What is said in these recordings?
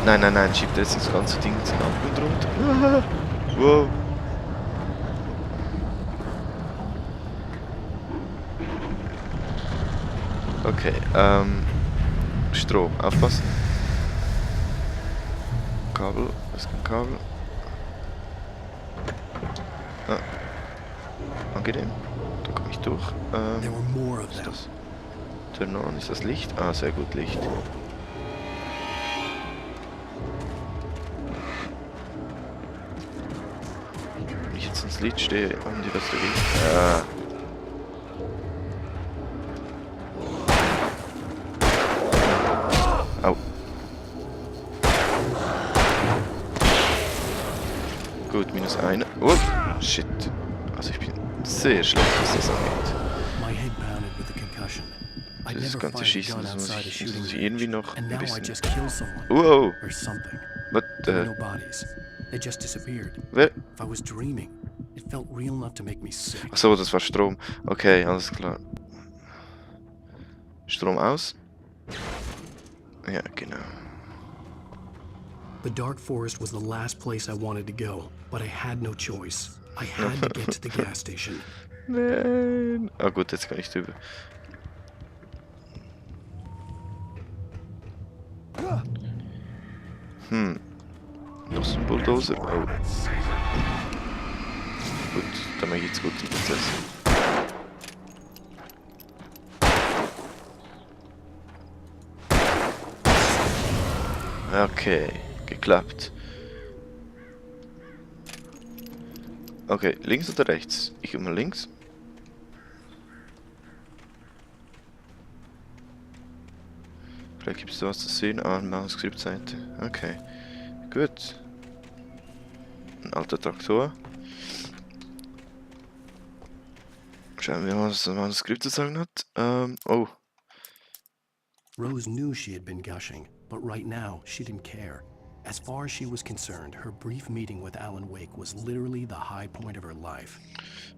Nein, nein, nein, schiebt jetzt das ganze Ding ab und runter. Wow. Okay, Strom, aufpassen. Kabel, was ist ein Kabel? Ah, angenehm. Da komme ich durch. Was ist das? Turn on, ist das Licht? Ah, sehr gut, Licht. Wenn ich jetzt ins Licht stehe, haben die das dagegen? Au. Gut, -1. Oh, shit. Also ich bin sehr schlecht, was das angeht. Das ganze Schießen, das muss ich irgendwie noch ein bisschen... Wow! What the... Wer? Achso, das war Strom. Okay, alles klar. Strom aus. Ja, genau. The dark forest was the last place I wanted to go, but I had no choice. I had to get to the gas station. Nein. Ah gut, jetzt kann ich drüber. Noch so ein Bulldozer. Oh. Gut, dann mache ich jetzt gut den Prozess. Okay, geklappt. Okay, links oder rechts? Ich gehe mal links. Vielleicht gibt es da was zu sehen. Ah, eine Manuskriptseite. Okay, gut. Ein alter Traktor. Schauen wir mal, was das Manuskript zu sagen hat. Oh. Rose knew she had been gushing, but right now she didn't care. As far as she was concerned, her brief meeting with Alan Wake was literally the high point of her life.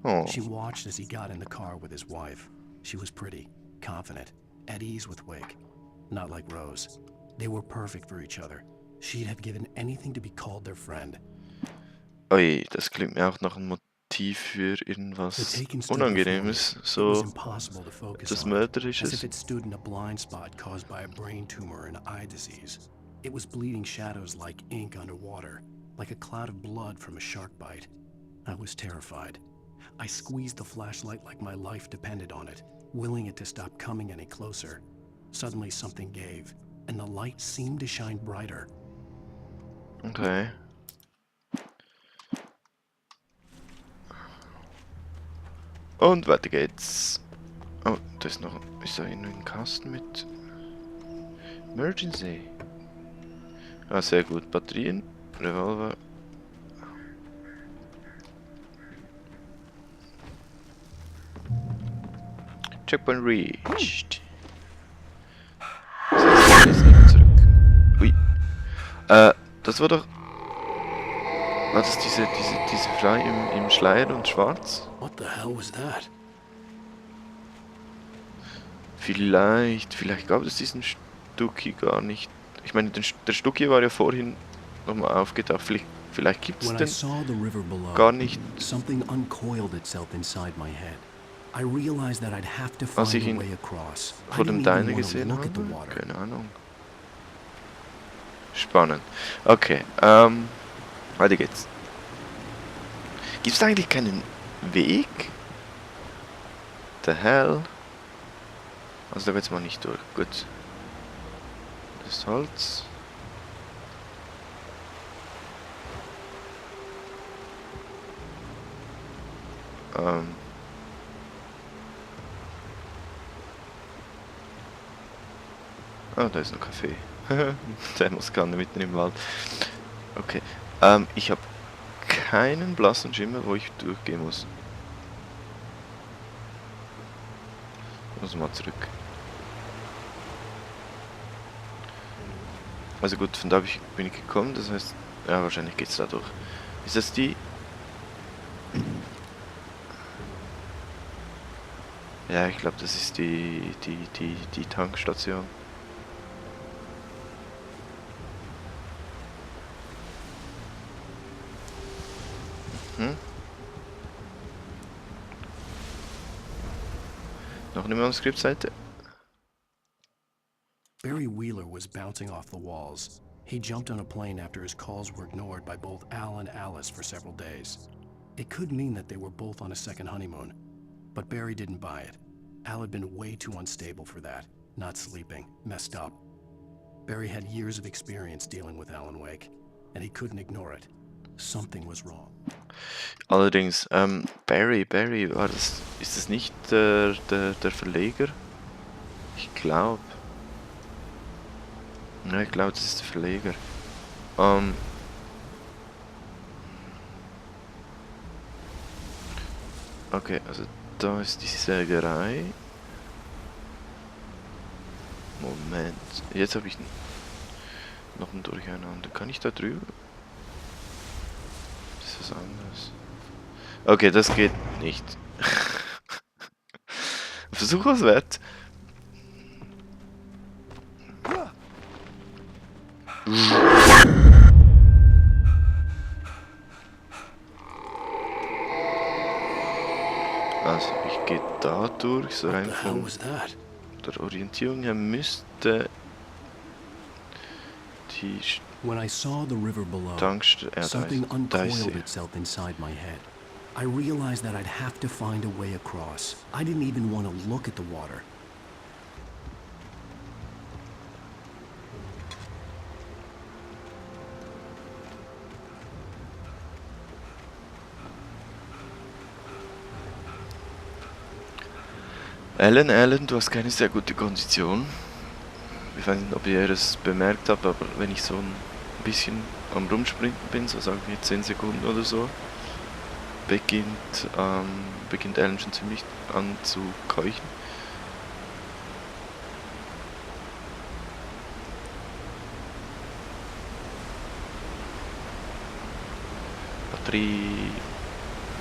Oh. She watched as he got in the car with his wife. She was pretty, confident, at ease with Wake. Not like Rose. They were perfect for each other. She'd have given anything to be called their friend. Ui, das klingt mir auch nach einem Motiv für irgendwas Unangenehmes, so etwas Mörderisches. As if it stood in a blind spot caused by a brain tumor and eye disease. It was bleeding shadows like ink underwater, like a cloud of blood from a shark bite. I was terrified. I squeezed the flashlight like my life depended on it, willing it to stop coming any closer. Suddenly something gave, and the light seemed to shine brighter. Okay. Und weiter geht's. Oh, da ist noch... Ist da irgendwie ein Kasten mit... Emergency. Ah, sehr gut. Batterien, Revolver. Checkpoint reached. Zurück. Ui. Das war doch... War das diese Frau im Schleier und schwarz? What the hell was that? Vielleicht gab es diesen Stucki gar nicht. Ich meine, der Stucki war ja vorhin nochmal aufgetaucht. Vielleicht gibt es den gar nicht. Something uncoiled itself inside my head. I realized that I'd have to Als find ich a ihn way across. vor dem Diner Deine gesehen habe. Keine Ahnung. Spannend. Okay, weiter geht's. Gibt es eigentlich keinen Weg? The hell? Also da geht's mal nicht durch. Gut. Das Holz. Ah, da ist ein Café. Thermoskanne mitten im Wald. Okay. Ich habe keinen blassen Schimmer, wo ich durchgehen muss. Ich muss mal zurück. Also gut, von da bin ich gekommen, das heißt, ja, wahrscheinlich geht's da durch. Ist das die? Ja, ich glaube, das ist die Tankstation. Noch eine Manuskriptseite. Barry Wheeler was bouncing off the walls. He jumped on a plane after his calls were ignored by both Al and Alice for several days. It could mean that they were both on a second honeymoon, but Barry didn't buy it. Al had been way too unstable for that, not sleeping, messed up. Barry had years of experience dealing with Alan Wake, and he couldn't ignore it. Something was wrong. Allerdings, Barry, ist das nicht der Verleger? Ich glaube. Ja, ich glaube, das ist der Verleger. Okay, also da ist die Sägerei. Moment, jetzt habe ich noch ein Durcheinander. Kann ich da drüber? Das ist was anderes. Okay, das geht nicht. Versuch was wert. Also, ich gehe da durch, so rein What the hell von was that? der Orientierung her müsste die When I saw the river below, Tankstelle, something da ist uncoiled sie. itself inside my head. I realized that I'd have to find a way across. I didn't even want to look at the water. Alan, du hast keine sehr gute Kondition. Ich weiß nicht, ob ihr es bemerkt habt, aber wenn ich so ein bisschen am Rumsprinten bin, so sagen wir 10 Sekunden oder so, beginnt Alan schon ziemlich an zu keuchen. Batterie,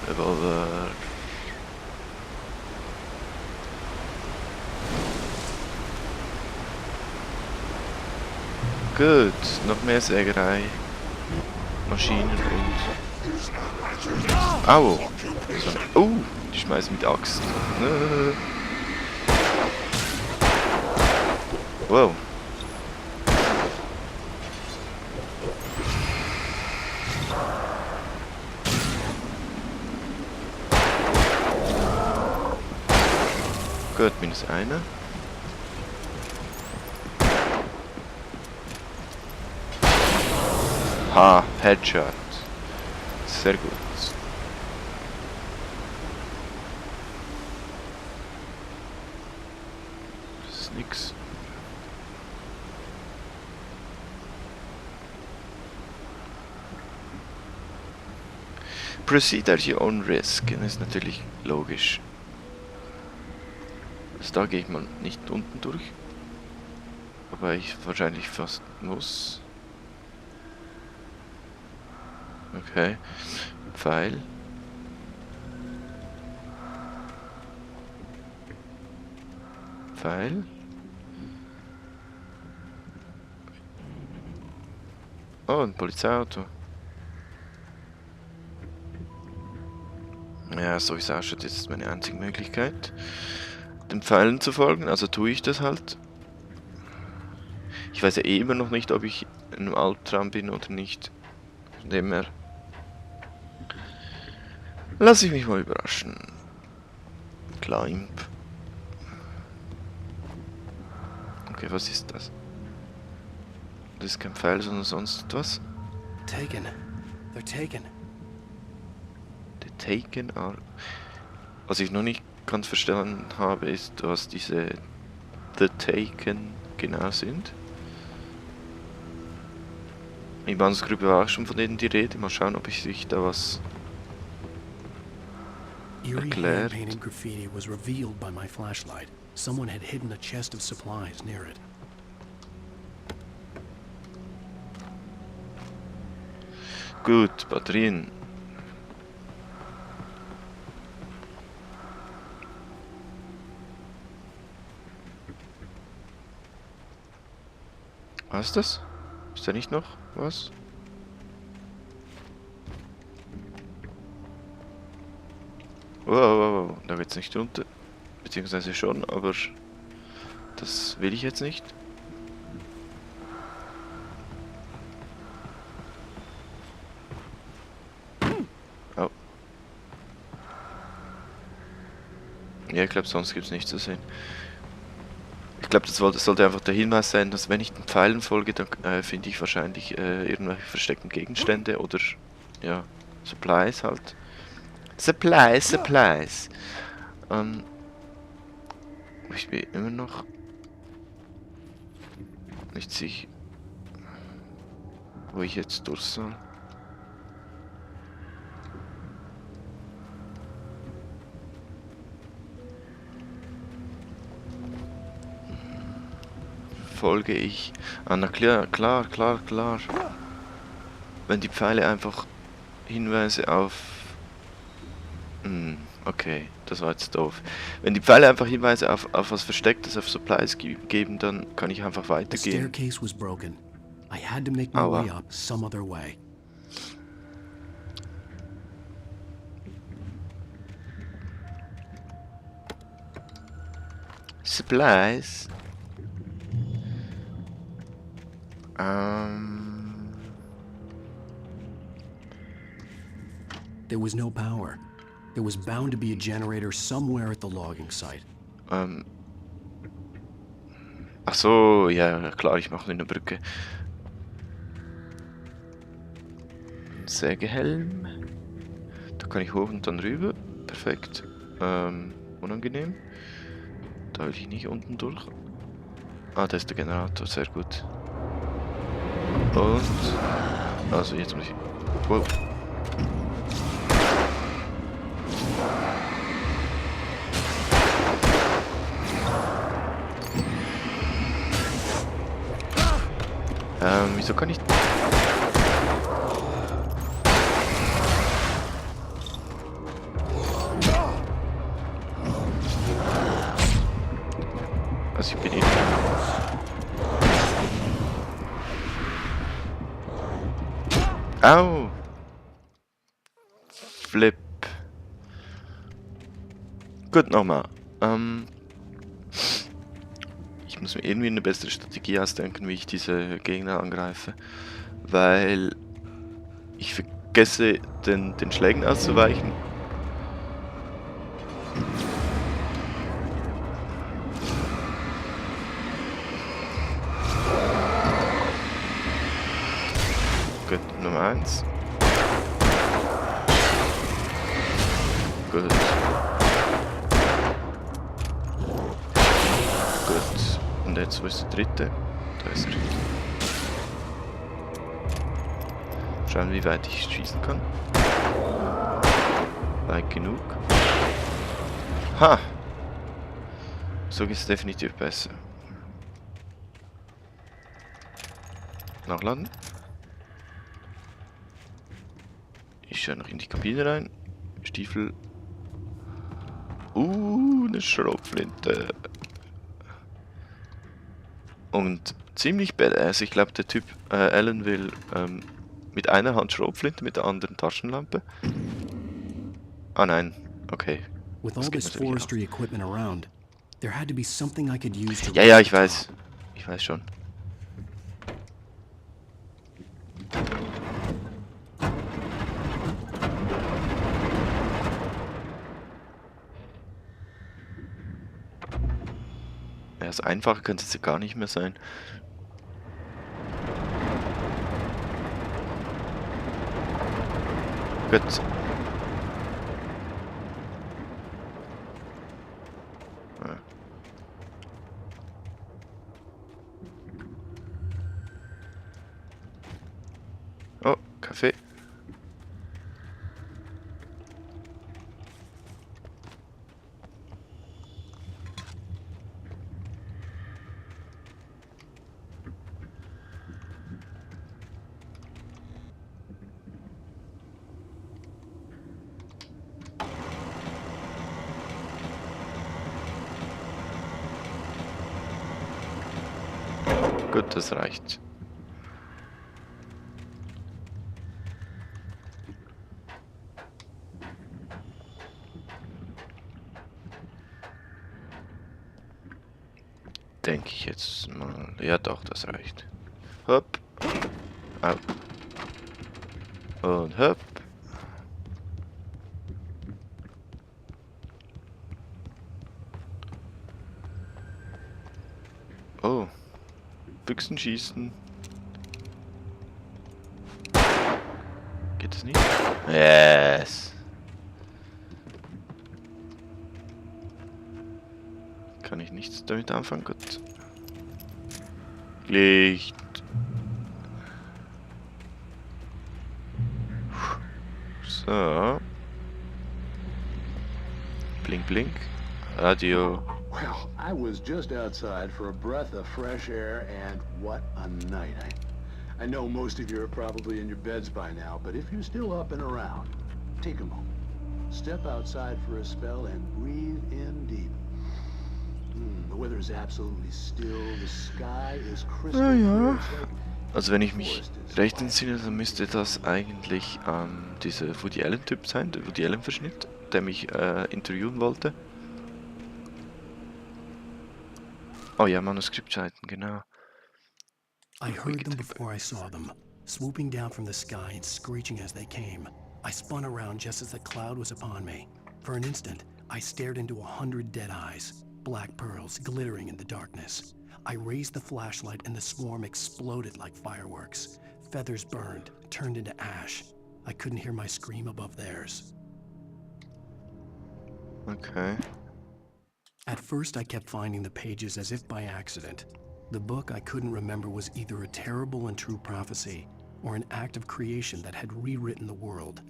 Revolver. Gut, noch mehr Sägerei, Maschinen und... Au! So. Oh, die schmeißen mit Axt. Wow. Gut, minus einer. Ha, Headshot. Sehr gut. Das ist nix. Proceed at your own risk. Das ist natürlich logisch. Also da gehe ich mal nicht unten durch. Wobei ich wahrscheinlich fast muss. Okay. Pfeil. Pfeil. Oh, ein Polizeiauto. Ja, so wie es ausschaut, ist es meine einzige Möglichkeit, den Pfeilen zu folgen. Also tue ich das halt. Ich weiß ja eh immer noch nicht, ob ich in einem Albtraum bin oder nicht. Von dem her lass ich mich mal überraschen. Climb. Okay, was ist das? Das ist kein Pfeil, sondern sonst etwas. Taken. They're taken. The Taken are... Was ich noch nicht ganz verstanden habe, ist, was diese The Taken genau sind. Im Manuskrip war auch schon von denen die Rede. Mal schauen, ob ich sich da was... Eerie erklärt. hand-painted graffiti was revealed by my flashlight. Someone had hidden a chest of supplies near it. Gut, Batterien. Was ist das? Ist da nicht noch was? Wow, da geht's nicht runter. beziehungsweise schon, aber das will ich jetzt nicht. Oh. Ja, ich glaube, sonst gibt es nichts zu sehen. Ich glaube, das sollte einfach der Hinweis sein, dass wenn ich den Pfeilen folge, dann finde ich wahrscheinlich irgendwelche versteckten Gegenstände oder, ja, Supplies halt. Supplies. Ich bin immer noch nicht sicher, wo ich jetzt durch soll. Folge ich. Ah, na klar. Wenn die Pfeile einfach Hinweise auf... okay, das war jetzt doof. Wenn die Pfeile einfach Hinweise auf was Verstecktes, auf Supplies geben, dann kann ich einfach The weitergehen. staircase was broken. I had to make my Aua. way up some other way. Supplies? There was no power. There was bound to be a generator somewhere at the logging site. Ach so, ja klar, ich mache eine Brücke. Sägehelm. Da kann ich hoch und dann rüber. Perfekt. Unangenehm. Da will ich nicht unten durch. Ah, da ist der Generator, sehr gut. Und... Also jetzt muss ich... Wow. Wieso kann ich... Also ich bin eh... Au! Flip. Gut, nochmal. Ich muss mir irgendwie eine bessere Strategie ausdenken, wie ich diese Gegner angreife. Weil ich vergesse, den Schlägen auszuweichen. Gut, Nummer 1. Gut. Gut. Und jetzt, wo ist der dritte? Da ist er. Schauen, wie weit ich schießen kann. Weit genug. Ha! So geht es definitiv besser. Nachladen. Ich schaue noch in die Kabine rein. Stiefel. Eine Schrotflinte. Und ziemlich badass. Ich glaube, der Typ Alan will mit einer Hand Schrotflinte, mit der anderen Taschenlampe. Ah nein, okay. With Das all geht this natürlich auch. forestry equipment around, there had to be something I could use to Ja, reach ich the weiß. top. Ich weiß schon. Ja, also einfacher könnte es ja gar nicht mehr sein. Gut. Ja. Oh, Kaffee. Gut, das reicht. Denke ich jetzt mal. Ja doch, das reicht. Hopp. Au. Und hopp. Oh. Büchsen schießen. Geht das nicht? Yes. Kann ich nichts damit anfangen? Gut. Licht. So. Blink, blink. Radio. Well, I was just outside for a breath of fresh air, and what a night. I know most of you are probably in your beds by now, but if you're still up and around, take a moment. Step outside for a spell and breathe in deep. The weather is absolutely still. The sky is crystal clear. It's like Also wenn ich mich recht entsinne, dann müsste das eigentlich dieser Woody Allen-Typ sein, der Woody Allen-Verschnitt, der mich interviewen wollte. Oh ja, Manuskriptscheiten, genau. I heard them before I saw them, swooping down from the sky and screeching as they came. I spun around just as the cloud was upon me. For an instant, I stared into 100 dead eyes, black pearls glittering in the darkness. I raised the flashlight and the swarm exploded like fireworks. Feathers burned, turned into ash. I couldn't hear my scream above theirs. Okay. At first, I kept finding the pages as if by accident. The book I couldn't remember was either a terrible and true prophecy or an act of creation that had rewritten the world.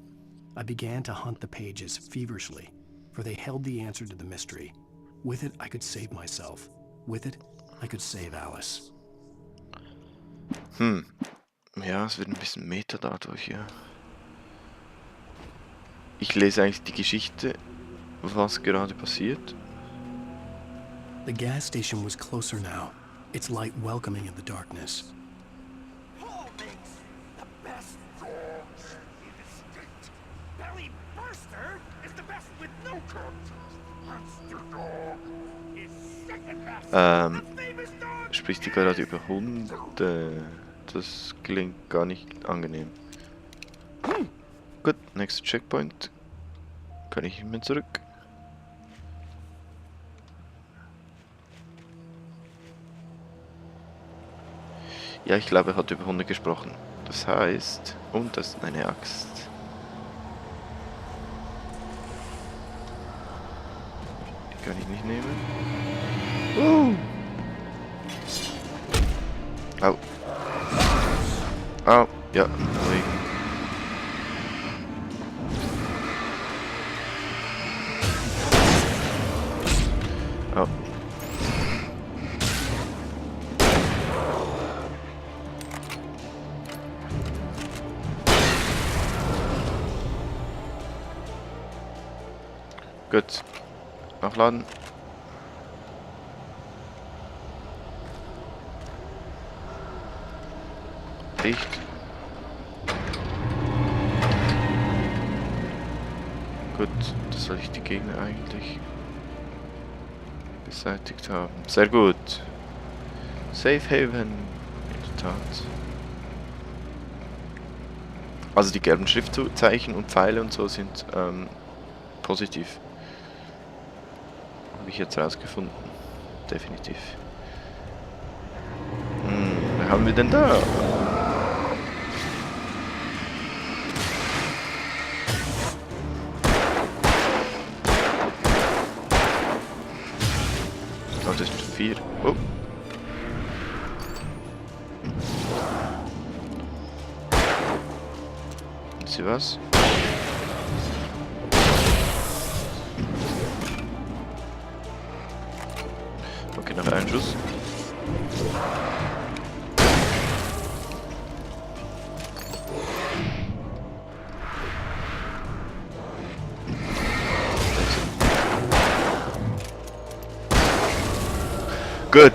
I began to hunt the pages feverishly, for they held the answer to the mystery. With it, I could save myself. With it, I could save Alice. Ja, es wird ein bisschen Meta dadurch, ja. Ich lese eigentlich die Geschichte, was gerade passiert. The gas station was closer now, its light welcoming in the darkness. Paul makes the best dogs in the state. Belly Burster is the best with no contest. Monster Dog is second best. The famous dog. Spricht die gerade über Hunde? Das klingt gar nicht angenehm. Gut, nächster Checkpoint. Kann ich nicht mehr zurück. Ja, ich glaube, er hat über Hunde gesprochen. Das heißt... Und das ist eine Axt. Die kann ich nicht nehmen. Au. Au. Ja, ruhig. Au. Gut. Nachladen. Licht. Gut, das soll ich die Gegner eigentlich beseitigt haben. Sehr gut. Safe Haven. In der Tat. Also die gelben Schriftzeichen und Pfeile und so sind positiv. Habe ich jetzt rausgefunden. Definitiv. Was haben wir denn da? Oh, das sind 4. Oh. Und Sie was? Okay, noch ein Schuss. Gut.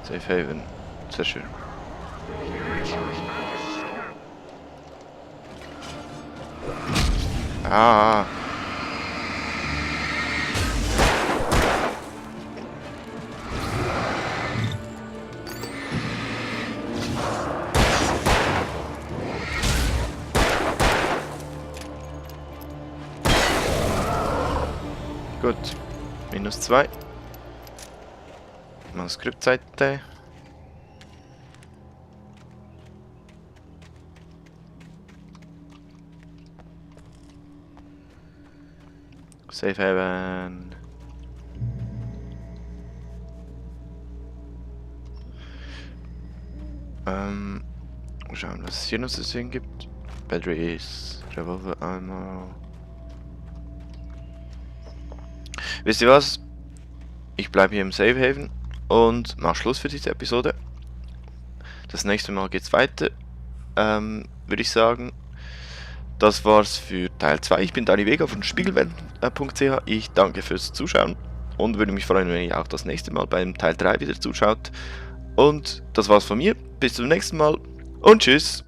Safe Haven. Sehr schön. Ah. Gut. -2. Manuskriptseite. Safe Haven. Schauen, was es hier noch zu sehen gibt. Batteries, Revolver Ammo. Wisst ihr was? Ich bleibe hier im Safe Haven und mach Schluss für diese Episode. Das nächste Mal geht's weiter. Würde ich sagen. Das war's für Teil 2. Ich bin Dani Vega von Spiegelwelt.ch. Ich danke fürs Zuschauen und würde mich freuen, wenn ihr auch das nächste Mal beim Teil 3 wieder zuschaut. Und das war's von mir. Bis zum nächsten Mal und tschüss.